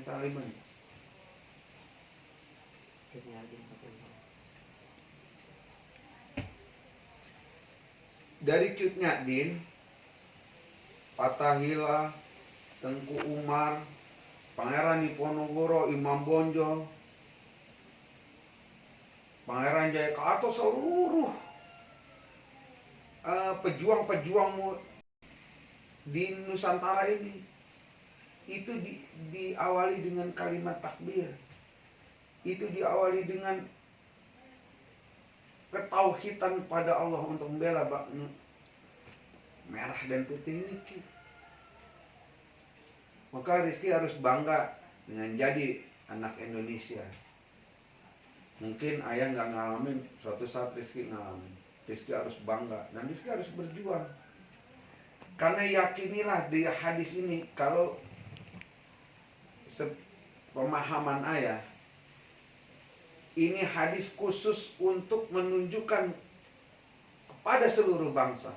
Taliban. Dari Cut Nyak-Dien, Fathahillah, Tengku Umar, Pangeran Diponegoro, Imam Bonjol, Pangeran Jayaka, atau seluruh pejuang-pejuang di Nusantara ini, itu diawali dengan kalimat takbir. Itu diawali dengan ketauhidan pada Allah untuk membela merah dan putih ini. Maka Rizky harus bangga dengan jadi anak Indonesia. Mungkin ayah nggak ngalamin, suatu saat Rizky ngalamin. Rizky harus bangga dan Rizky harus berjuang. Karena yakinilah di hadis ini, kalau pemahaman ayah, ini hadis khusus untuk menunjukkan kepada seluruh bangsa.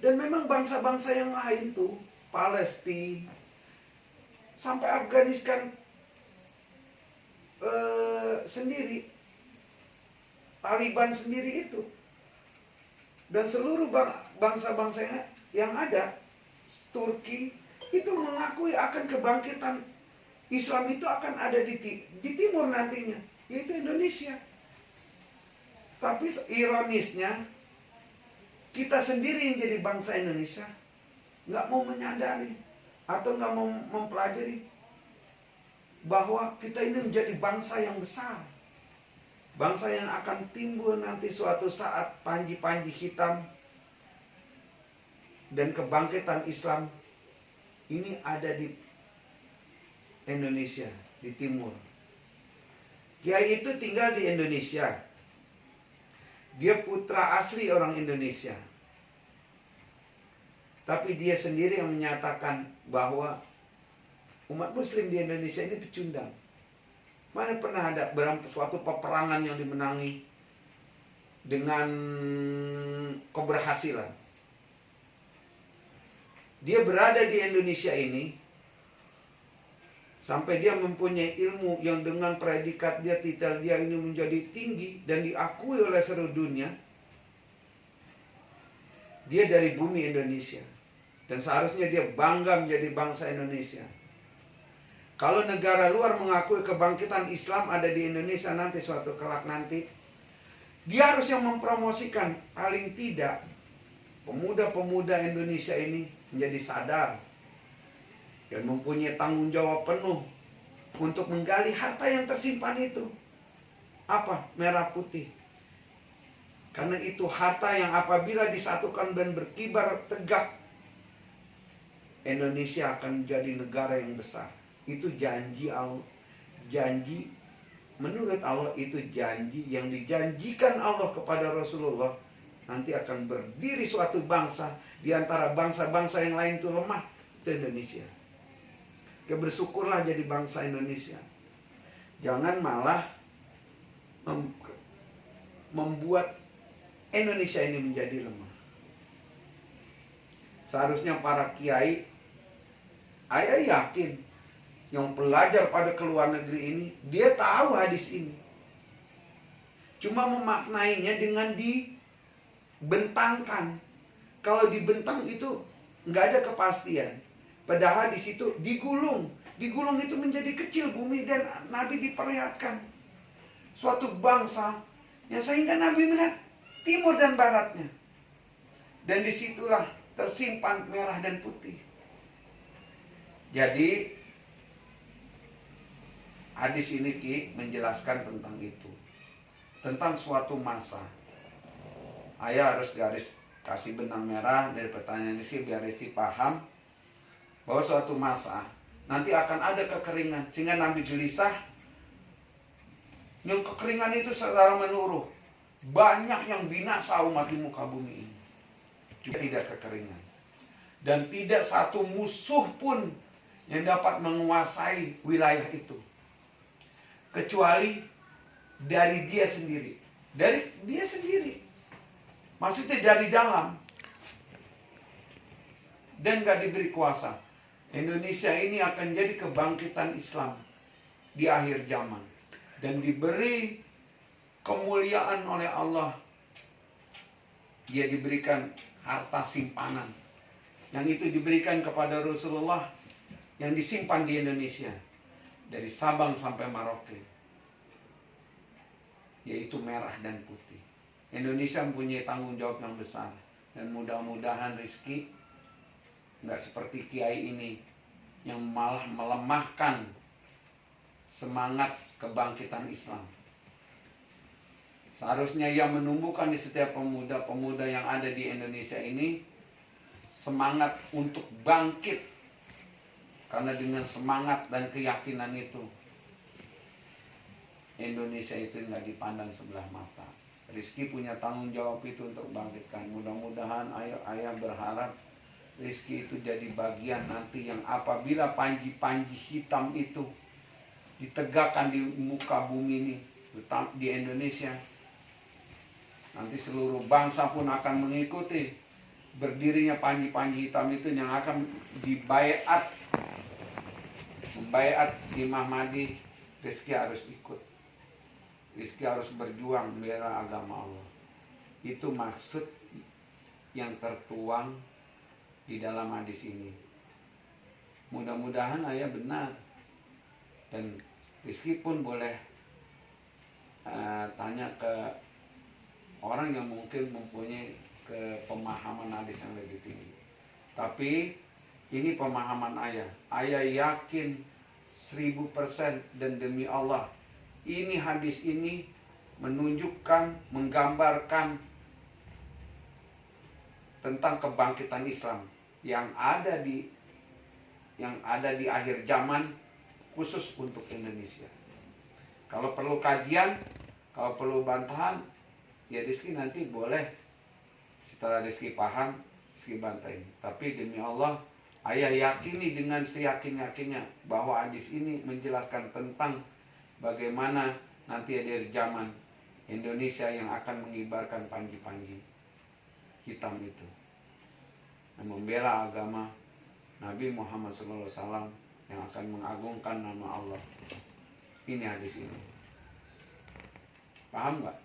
Dan memang bangsa-bangsa yang lain tuh, Palestina, sampai Afghanistan sendiri, Taliban sendiri itu, dan seluruh bangsa-bangsa yang ada, Turki, itu mengakui akan kebangkitan Islam itu akan ada di timur nantinya, yaitu Indonesia. Tapi ironisnya, kita sendiri yang jadi bangsa Indonesia nggak mau menyadari atau nggak mau mempelajari bahwa kita ini menjadi bangsa yang besar, bangsa yang akan timbul nanti suatu saat panji-panji hitam, dan kebangkitan Islam ini ada di Indonesia, di timur. Kiai itu tinggal di Indonesia. Dia putra asli orang Indonesia. Tapi dia sendiri yang menyatakan bahwa umat muslim di Indonesia ini pecundang. Mana pernah ada suatu peperangan yang dimenangi dengan keberhasilan. Dia berada di Indonesia ini sampai dia mempunyai ilmu yang dengan predikat dia, titel dia ini menjadi tinggi dan diakui oleh seluruh dunia. Dia dari bumi Indonesia dan seharusnya dia bangga menjadi bangsa Indonesia. Kalau negara luar mengakui kebangkitan Islam ada di Indonesia nanti, suatu kelak nanti, dia harus yang mempromosikan. Paling tidak pemuda-pemuda Indonesia ini menjadi sadar dan mempunyai tanggung jawab penuh untuk menggali harta yang tersimpan itu. Apa? Merah putih. Karena itu harta yang apabila disatukan dan berkibar tegak, Indonesia akan menjadi negara yang besar. Itu janji Allah. Janji menurut Allah, itu janji yang dijanjikan Allah kepada Rasulullah. Nanti akan berdiri suatu bangsa di antara bangsa-bangsa yang lain itu lemah, itu Indonesia. Bersyukurlah jadi bangsa Indonesia. Jangan malah membuat Indonesia ini menjadi lemah. Seharusnya para kiai, ayah yakin yang belajar pada keluar negeri ini, dia tahu hadis ini. Cuma memaknainya dengan dibentangkan. Kalau dibentang itu nggak ada kepastian. Padahal di situ digulung itu menjadi kecil bumi, dan Nabi diperlihatkan suatu bangsa yang sehingga Nabi melihat timur dan baratnya. Dan disitulah tersimpan merah dan putih. Jadi hadis ini Ki menjelaskan tentang itu, tentang suatu masa. Ayah harus garis kasih benang merah dari pertanyaan ini biar Rizky paham bahwa suatu masa nanti akan ada kekeringan, sehingga Nabi gelisah. Yang kekeringan itu secara menyeluruh, banyak yang binasa umat di muka bumi ini. Juga tidak kekeringan, dan tidak satu musuh pun yang dapat menguasai wilayah itu kecuali dari dia sendiri. Dari dia sendiri, maksudnya dari dalam, dan gak diberi kuasa. Indonesia ini akan jadi kebangkitan Islam di akhir zaman. Dan diberi kemuliaan oleh Allah. Dia diberikan harta simpanan. Yang itu diberikan kepada Rasulullah, yang disimpan di Indonesia. Dari Sabang sampai Merauke. Yaitu merah dan putih. Indonesia mempunyai tanggung jawab yang besar. Dan mudah-mudahan Rizky nggak seperti Kiai ini yang malah melemahkan semangat kebangkitan Islam. Seharusnya ia menumbuhkan di setiap pemuda-pemuda yang ada di Indonesia ini semangat untuk bangkit. Karena dengan semangat dan keyakinan itu, Indonesia itu nggak dipandang sebelah mata. Rizky punya tanggung jawab itu untuk bangkitkan. Mudah-mudahan ayah berharap Rizky itu jadi bagian nanti yang apabila panji-panji hitam itu ditegakkan di muka bumi ini, di Indonesia, nanti seluruh bangsa pun akan mengikuti berdirinya panji-panji hitam itu yang akan membaiat Imam Mahdi. Rizky harus ikut. Rizky harus berjuang membela agama Allah. Itu maksud yang tertuang di dalam hadis ini. Mudah-mudahan ayah benar. Dan Rizky pun boleh tanya ke orang yang mungkin mempunyai pemahaman hadis yang lebih tinggi. Tapi ini pemahaman ayah. Ayah yakin 1000% dan demi Allah, ini hadis ini menunjukkan, menggambarkan tentang kebangkitan Islam yang ada di akhir zaman, khusus untuk Indonesia. Kalau perlu kajian, kalau perlu bantahan, ya Rizky nanti boleh setelah Rizky paham, Rizky bantahin. Tapi demi Allah, ayah yakini dengan seyakin-yakinnya bahwa hadis ini menjelaskan tentang bagaimana nanti ada zaman Indonesia yang akan mengibarkan panji-panji hitam itu, yang membela agama Nabi Muhammad SAW, yang akan mengagungkan nama Allah. Ini hadis ini. Paham nggak?